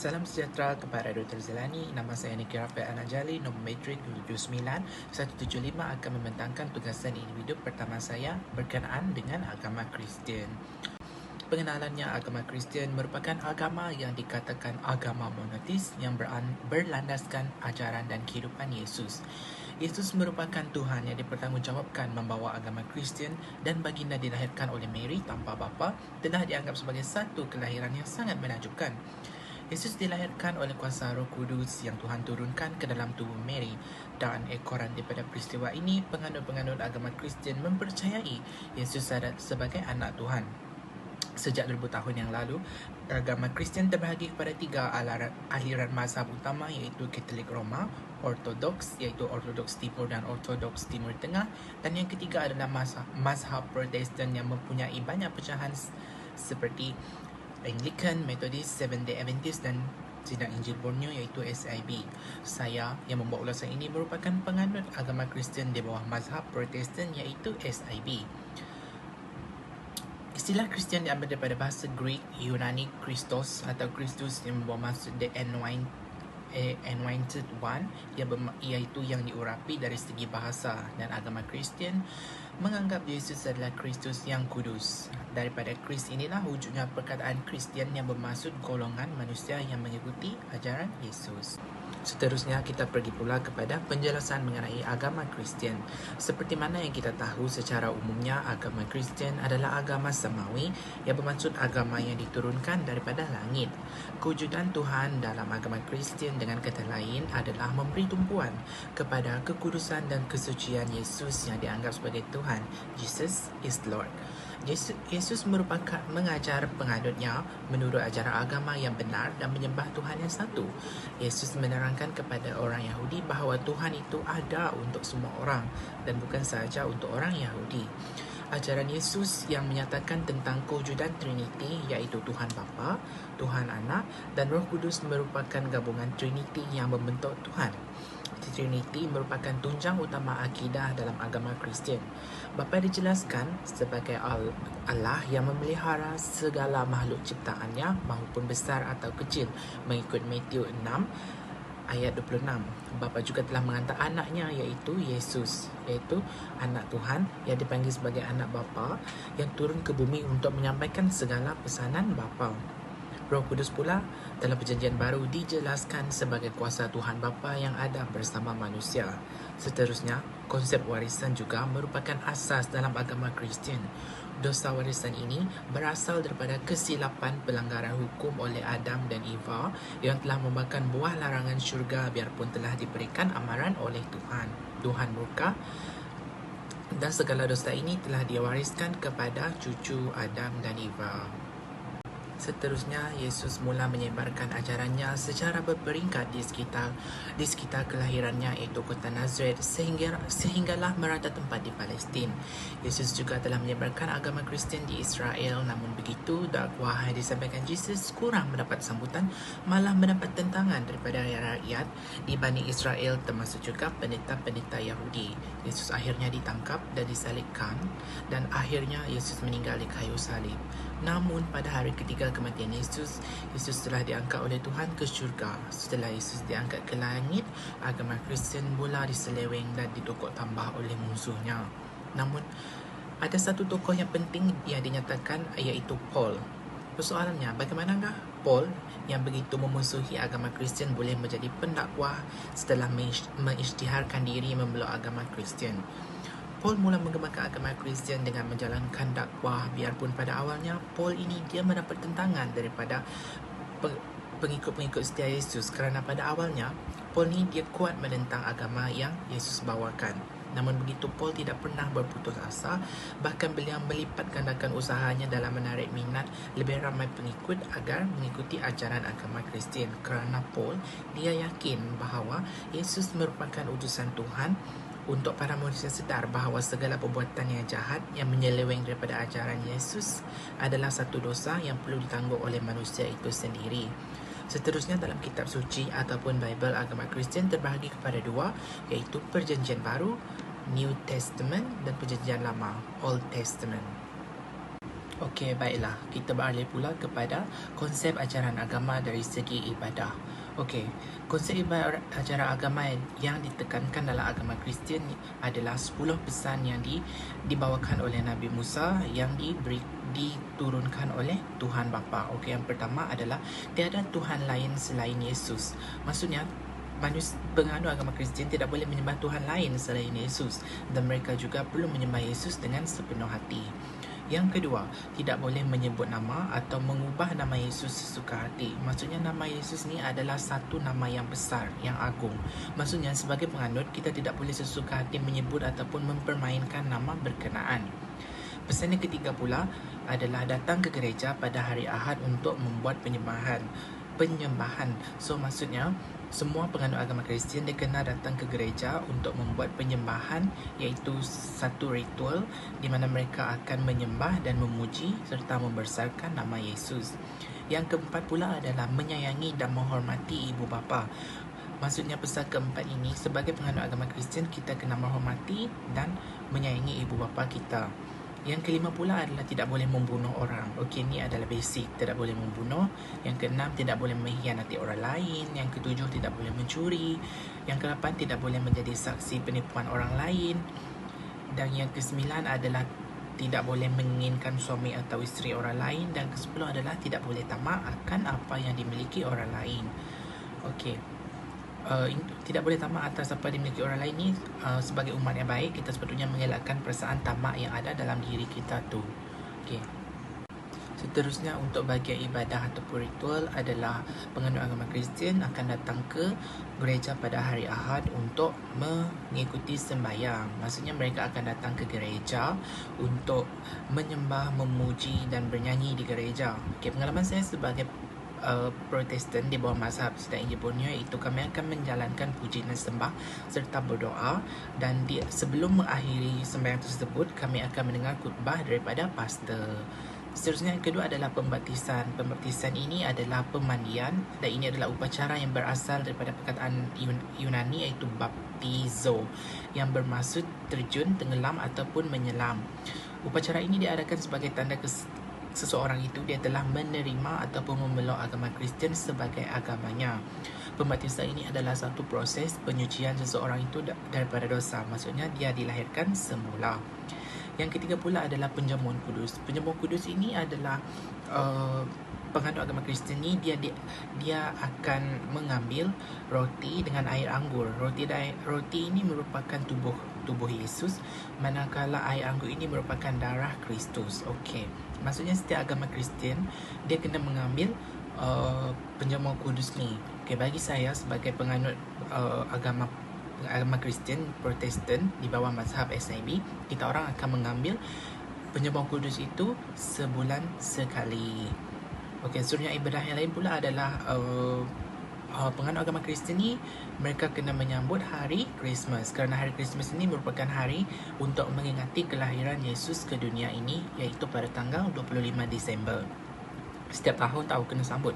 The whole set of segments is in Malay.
Salam sejahtera kepada Dr. Zelani. Nama saya Niki Rafiq Anajali, nombor matrik 79175 akan membentangkan tugasan individu pertama saya berkenaan dengan agama Kristian. Pengenalannya, agama Kristian merupakan agama yang dikatakan agama monoteis yang berlandaskan ajaran dan kehidupan Yesus. Yesus merupakan Tuhan yang dipertanggungjawabkan membawa agama Kristian dan baginda dilahirkan oleh Mary tanpa bapa telah dianggap sebagai satu kelahiran yang sangat menakjubkan. Yesus dilahirkan oleh kuasa Roh Kudus yang Tuhan turunkan ke dalam tubuh Mary, dan ekoran daripada peristiwa ini, penganut-penganut agama Kristian mempercayai Yesus sebagai anak Tuhan. Sejak 2000 tahun yang lalu, agama Kristian terbahagi kepada tiga aliran mazhab utama, iaitu Katolik Roma, Ortodoks iaitu Ortodoks Timur dan Ortodoks Timur Tengah, dan yang ketiga adalah mazhab Protestan yang mempunyai banyak pecahan seperti Anglican, Methodist, Seventh-day Adventist dan Sidang Injil Borneo iaitu SIB. Saya yang membuat ulasan ini merupakan penganut agama Kristian di bawah mazhab Protestan iaitu SIB. Istilah Kristian diambil daripada bahasa Greek Yunani Christos atau Kristus yang membawa maksud the anointed one, iaitu yang diurapi dari segi bahasa, dan agama Kristian menganggap Yesus adalah Kristus yang kudus. Daripada Kris inilah wujudnya perkataan Kristian yang bermaksud golongan manusia yang mengikuti ajaran Yesus. Seterusnya kita pergi pula kepada penjelasan mengenai agama Kristian. Seperti mana yang kita tahu secara umumnya, agama Kristian adalah agama samawi yang bermaksud agama yang diturunkan daripada langit. Kewujudan Tuhan dalam agama Kristian dengan kata lain adalah memberi tumpuan kepada kekudusan dan kesucian Yesus yang dianggap sebagai Tuhan. Jesus is Lord. Yesus merupakan mengajar penganutnya menurut ajaran agama yang benar dan menyembah Tuhan yang satu. Yesus menerangkan kepada orang Yahudi bahawa Tuhan itu ada untuk semua orang dan bukan sahaja untuk orang Yahudi. Ajaran Yesus yang menyatakan tentang kewujudan Trinity iaitu Tuhan Bapa, Tuhan Anak dan Roh Kudus merupakan gabungan Trinity yang membentuk Tuhan. Trinity merupakan tunjang utama akidah dalam agama Kristian. Bapa dijelaskan sebagai Allah yang memelihara segala makhluk ciptaannya maupun besar atau kecil mengikut Matthew 6 ayat 26. Bapa juga telah menghantar anaknya iaitu Yesus, iaitu anak Tuhan yang dipanggil sebagai anak Bapa yang turun ke bumi untuk menyampaikan segala pesanan Bapa. Roh Kudus pula dalam perjanjian baru dijelaskan sebagai kuasa Tuhan Bapa yang ada bersama manusia. Seterusnya, konsep warisan juga merupakan asas dalam agama Kristian. Dosa warisan ini berasal daripada kesilapan pelanggaran hukum oleh Adam dan Eva yang telah memakan buah larangan syurga biarpun telah diberikan amaran oleh Tuhan murka, dan segala dosa ini telah diwariskan kepada cucu Adam dan Eva. Seterusnya, Yesus mula menyebarkan ajarannya secara berperingkat di sekitar kelahirannya iaitu kota Nazaret sehinggalah merata tempat di Palestin. Yesus juga telah menyebarkan agama Kristian di Israel, namun begitu dakwah yang disampaikan Yesus kurang mendapat sambutan, malah mendapat tentangan daripada rakyat di Bani Israel termasuk juga pendeta-pendeta Yahudi. Yesus akhirnya ditangkap dan disalibkan dan akhirnya Yesus meninggal di kayu salib. Namun pada hari ketiga kematian Yesus telah diangkat oleh Tuhan ke syurga. Setelah Yesus diangkat ke langit, agama Kristian mula diseleweng dan ditukar tambah oleh musuhnya. Namun, ada satu tokoh yang penting yang dinyatakan iaitu Paul. Persoalannya, bagaimanakah Paul yang begitu memusuhi agama Kristian boleh menjadi pendakwah setelah mengisytiharkan diri memeluk agama Kristian? Paul mula mengembangkan agama Kristian dengan menjalankan dakwah, biarpun pada awalnya Paul ini dia mendapat tentangan daripada pengikut-pengikut setia Yesus, kerana pada awalnya Paul ini dia kuat menentang agama yang Yesus bawakan. Namun begitu, Paul tidak pernah berputus asa, bahkan beliau melipat gandakan usahanya dalam menarik minat lebih ramai pengikut agar mengikuti ajaran agama Kristian, kerana Paul dia yakin bahawa Yesus merupakan utusan Tuhan untuk para manusia sedar bahawa segala perbuatan yang jahat yang menyeleweng daripada ajaran Yesus adalah satu dosa yang perlu ditanggung oleh manusia itu sendiri. Seterusnya, dalam kitab suci ataupun Bible, agama Kristian terbahagi kepada dua, iaitu Perjanjian Baru, New Testament, dan Perjanjian Lama, Old Testament. Okey, baiklah. Kita beralih pula kepada konsep ajaran agama dari segi ibadah. Okey, konsep ajaran agama yang ditekankan dalam agama Kristian adalah 10 pesan yang dibawakan oleh Nabi Musa yang diturunkan oleh Tuhan Bapa. Okey, yang pertama adalah tiada Tuhan lain selain Yesus. Maksudnya penganut agama Kristian tidak boleh menyembah Tuhan lain selain Yesus, dan mereka juga perlu menyembah Yesus dengan sepenuh hati. Yang kedua, tidak boleh menyebut nama atau mengubah nama Yesus sesuka hati. Maksudnya nama Yesus ni adalah satu nama yang besar, yang agung. Maksudnya sebagai penganut, kita tidak boleh sesuka hati menyebut ataupun mempermainkan nama berkenaan. Pesan yang ketiga pula adalah datang ke gereja pada hari Ahad untuk membuat penyembahan. So maksudnya semua penganut agama Kristian dia kena datang ke gereja untuk membuat penyembahan, iaitu satu ritual di mana mereka akan menyembah dan memuji serta membesarkan nama Yesus. Yang keempat pula adalah menyayangi dan menghormati ibu bapa. Maksudnya pesan keempat ini, sebagai penganut agama Kristian kita kena menghormati dan menyayangi ibu bapa kita. Yang kelima pula adalah tidak boleh membunuh orang. Okey, ni adalah basic, tidak boleh membunuh. Yang keenam, tidak boleh mengkhianati orang lain. Yang ketujuh, tidak boleh mencuri. Yang kelapan, tidak boleh menjadi saksi penipuan orang lain. Dan yang kesembilan adalah tidak boleh menginginkan suami atau isteri orang lain. Dan kesepuluh adalah tidak boleh tamak akan apa yang dimiliki orang lain. Okey. Tidak boleh tamak atas apa dimiliki orang lain ni. Sebagai umat yang baik, kita sepatutnya mengelakkan perasaan tamak yang ada dalam diri kita tu. Okey. Seterusnya, untuk bahagian ibadah ataupun ritual adalah penganut agama Kristian akan datang ke gereja pada hari Ahad untuk mengikuti sembahyang. Maksudnya mereka akan datang ke gereja untuk menyembah, memuji dan bernyanyi di gereja. Okey, pengalaman saya sebagai Protestan di bawah mazhab Sedang Injil Borneo, itu kami akan menjalankan puji dan sembah serta berdoa, dan sebelum mengakhiri sembahyang tersebut kami akan mendengar khutbah daripada pastor. Seterusnya, yang kedua adalah pembaptisan. Pembaptisan ini adalah pemandian, dan ini adalah upacara yang berasal daripada perkataan Yunani iaitu baptizo, yang bermaksud terjun, tenggelam ataupun menyelam. Upacara ini diadakan sebagai tanda seseorang itu dia telah menerima ataupun memeluk agama Kristian sebagai agamanya. Pembaptisan ini adalah satu proses penyucian seseorang itu daripada dosa. Maksudnya dia dilahirkan semula. Yang ketiga pula adalah penjamuan kudus. Penjamuan kudus ini adalah penganut agama Kristian ni dia akan mengambil roti dengan air anggur. Roti ini merupakan tubuh Yesus, manakala air anggur ini merupakan darah Kristus. Okey. Maksudnya setiap agama Kristian dia kena mengambil penjamuan kudus ni. Okey, bagi saya sebagai penganut agama Kristian Protestan di bawah mazhab SIB, kita orang akan mengambil penjamuan kudus itu sebulan sekali. Okey, seterusnya ibadah yang lain pula adalah penganut agama Kristian ni mereka kena menyambut hari Christmas, kerana hari Christmas ini merupakan hari untuk mengingati kelahiran Yesus ke dunia ini, iaitu pada tanggal 25 Disember. Setiap tahun tahu kena sambut.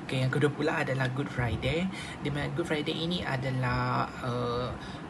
Okay, yang kedua pula adalah Good Friday. Di mana Good Friday ini adalah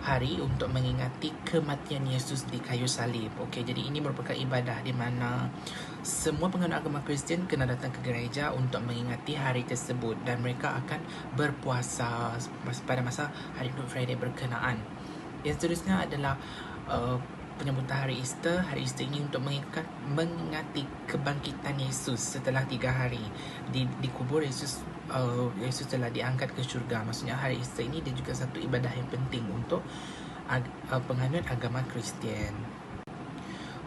hari untuk mengingati kematian Yesus di kayu salib. Okay, jadi ini merupakan ibadah di mana semua penganut agama Kristian kena datang ke gereja untuk mengingati hari tersebut, dan mereka akan berpuasa pada masa hari Good Friday berkenaan. Yang seterusnya adalah penyambutan hari Easter. Hari Easter ini untuk mengingati kebangkitan Yesus setelah 3 hari dikubur. Yesus telah diangkat ke syurga. Maksudnya hari Easter ini dia juga satu ibadah yang penting untuk penganut agama Kristian.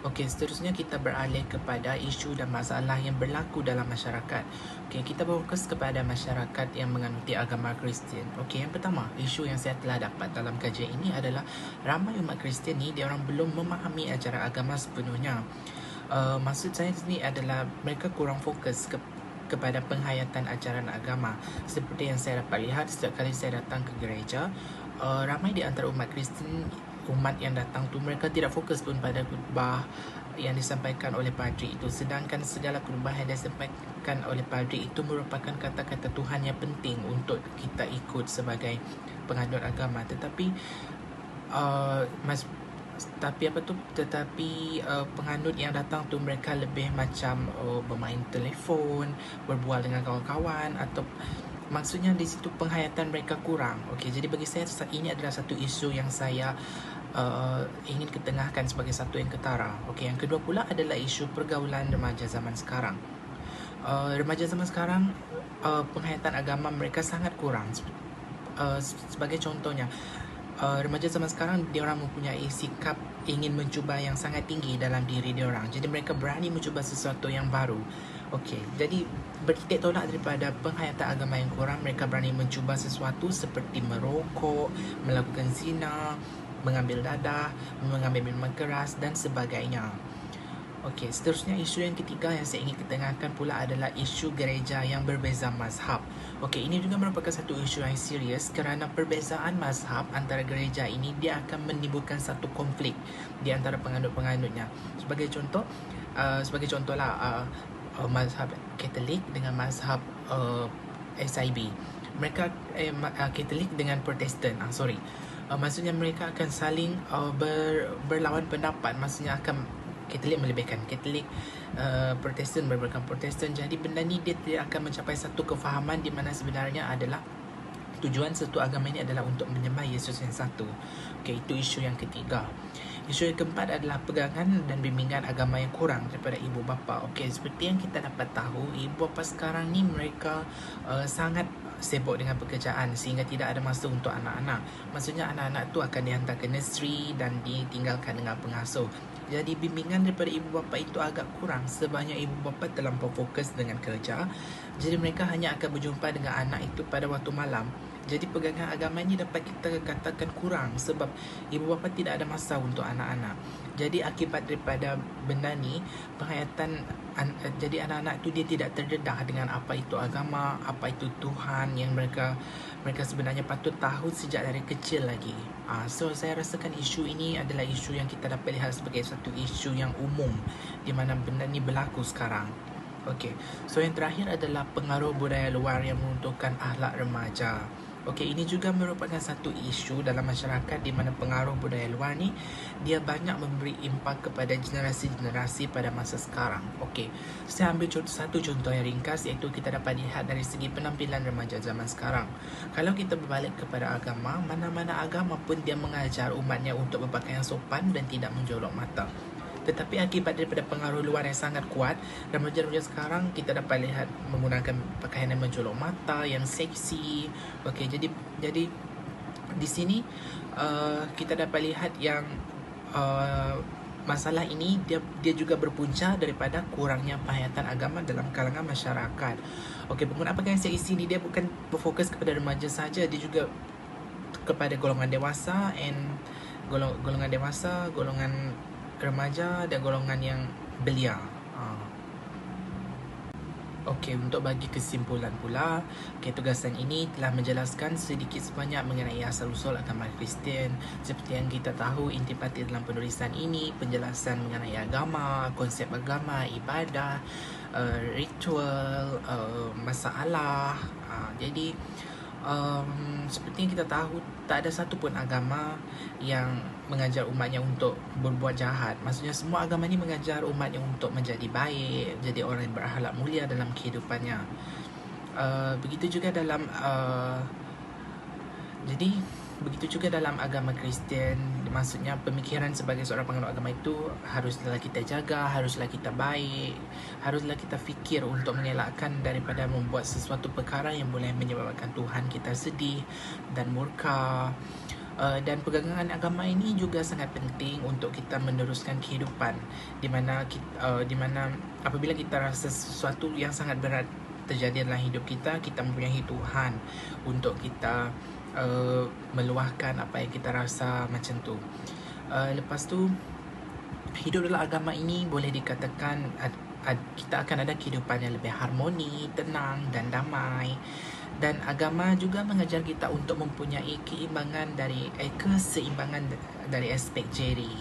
Okey, seterusnya kita beralih kepada isu dan masalah yang berlaku dalam masyarakat. Okey, kita berfokus kepada masyarakat yang menganuti agama Kristian. Okey, yang pertama, isu yang saya telah dapat dalam kajian ini adalah ramai umat Kristian ni dia orang belum memahami ajaran agama sepenuhnya. Maksud saya sini adalah mereka kurang fokus kepada penghayatan ajaran agama. Seperti yang saya dapat lihat setiap kali saya datang ke gereja, ramai di antara umat Kristian, umat yang datang tu mereka tidak fokus pun pada khutbah yang disampaikan oleh padri itu, sedangkan segala khutbah yang disampaikan oleh padri itu merupakan kata-kata Tuhan yang penting untuk kita ikut sebagai penganut agama. Tetapi penganut yang datang tu mereka lebih macam bermain telefon, berbual dengan kawan-kawan, atau maksudnya di situ penghayatan mereka kurang. Okey, jadi bagi saya ini adalah satu isu yang saya ingin ketengahkan sebagai satu yang ketara. Okey, yang kedua pula adalah isu pergaulan remaja zaman sekarang. Remaja zaman sekarang penghayatan agama mereka sangat kurang. Sebagai contohnya, remaja zaman sekarang diorang mempunyai sikap ingin mencuba yang sangat tinggi dalam diri diorang. Jadi mereka berani mencuba sesuatu yang baru. Okey, jadi bertitik tolak daripada penghayatan agama yang kurang, mereka berani mencuba sesuatu seperti merokok, melakukan zina, mengambil dadah, mengambil minuman keras dan sebagainya. Okey, seterusnya isu yang ketiga yang saya ingin ketengahkan pula adalah isu gereja yang berbeza mazhab. Okey, ini juga merupakan satu isu yang serius kerana perbezaan mazhab antara gereja ini dia akan menimbulkan satu konflik di antara penganut-penganutnya. Sebagai contohlah mazhab Katolik dengan mazhab SIB. Mereka Katolik dengan Protestan. Maksudnya mereka akan saling berlawan pendapat. Maksudnya akan Katolik melebihkan Katolik, Protestan melebihkan Protestan. Jadi benda ni dia tidak akan mencapai satu kefahaman di mana sebenarnya adalah tujuan satu agama ini adalah untuk menyembah Yesus yang satu. Okey, itu isu yang ketiga. Isu yang keempat adalah pegangan dan bimbingan agama yang kurang daripada ibu bapa. Okey, seperti yang kita dapat tahu, ibu bapa sekarang ni mereka sangat sibuk dengan pekerjaan sehingga tidak ada masa untuk anak-anak. Maksudnya anak-anak tu akan dihantar ke nursery dan ditinggalkan dengan pengasuh. Jadi bimbingan daripada ibu bapa itu agak kurang sebabnya ibu bapa terlampau fokus dengan kerja. Jadi mereka hanya akan berjumpa dengan anak itu pada waktu malam. Jadi pegangan agama ini dapat kita katakan kurang sebab ibu bapa tidak ada masa untuk anak-anak. Jadi akibat daripada benda ni, jadi anak-anak tu dia tidak terdedah dengan apa itu agama, apa itu Tuhan yang mereka sebenarnya patut tahu sejak dari kecil lagi. So saya rasakan isu ini adalah isu yang kita dapat lihat sebagai satu isu yang umum di mana benda ni berlaku sekarang. Okey, so yang terakhir adalah pengaruh budaya luar yang meruntuhkan akhlak remaja. Okey, ini juga merupakan satu isu dalam masyarakat di mana pengaruh budaya luar ni dia banyak memberi impak kepada generasi-generasi pada masa sekarang. Okey, saya ambil satu contoh yang ringkas iaitu kita dapat lihat dari segi penampilan remaja zaman sekarang. Kalau kita berbalik kepada agama, mana-mana agama pun dia mengajar umatnya untuk berpakaian sopan dan tidak menjolok mata. Tetapi akibat daripada pengaruh luar yang sangat kuat, remaja-remaja sekarang kita dapat lihat menggunakan pakaian yang menjolok mata, yang seksi. Okey, jadi di sini kita dapat lihat yang masalah ini dia juga berpunca daripada kurangnya penghayatan agama dalam kalangan masyarakat. Okey, penggunaan pakaian seksi ini dia bukan berfokus kepada remaja saja, dia juga kepada golongan dewasa golongan remaja dan golongan yang belia. Okey, untuk bagi kesimpulan pula, tugasan ini telah menjelaskan sedikit sebanyak mengenai asal-usul agama Kristian. Seperti yang kita tahu, intipati dalam penulisan ini penjelasan mengenai agama, konsep agama, ibadah, ritual, masalah. Jadi seperti yang kita tahu, tak ada satu pun agama yang mengajar umatnya untuk berbuat jahat. Maksudnya semua agama ni mengajar umatnya untuk menjadi baik, jadi orang yang berakhlak mulia dalam kehidupannya. Begitu juga dalam agama Kristian. Maksudnya pemikiran sebagai seorang penganut agama itu haruslah kita jaga, haruslah kita baik, haruslah kita fikir untuk mengelakkan daripada membuat sesuatu perkara yang boleh menyebabkan Tuhan kita sedih dan murka. Dan pegangan agama ini juga sangat penting untuk kita meneruskan kehidupan di mana apabila kita rasa sesuatu yang sangat berat terjadi dalam hidup kita, kita mempunyai Tuhan untuk kita meluahkan apa yang kita rasa macam tu. Lepas tu, hidup dalam agama ini boleh dikatakan kita akan ada kehidupan yang lebih harmoni, tenang dan damai. Dan agama juga mengajar kita untuk mempunyai keseimbangan dari aspek jeri,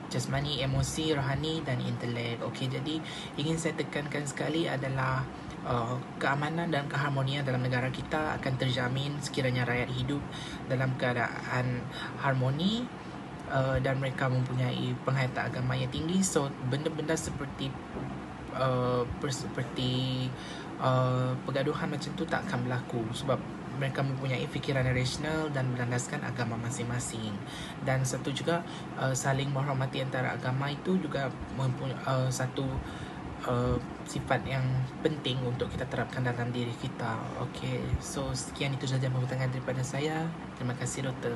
jasmani, emosi, rohani dan intelek. Okey, jadi ingin saya tekankan sekali adalah keamanan dan keharmonian dalam negara kita akan terjamin sekiranya rakyat hidup dalam keadaan harmoni, dan mereka mempunyai penghayatan agama yang tinggi. So benda-benda seperti pergaduhan macam tu tak akan berlaku sebab mereka mempunyai fikiran rasional dan berlandaskan agama masing-masing. Dan satu juga, saling menghormati antara agama itu juga mempunyai satu sifat yang penting untuk kita terapkan dalam diri kita. Okay, so sekian itu sahaja pembutangan daripada saya. Terima kasih, Doktor.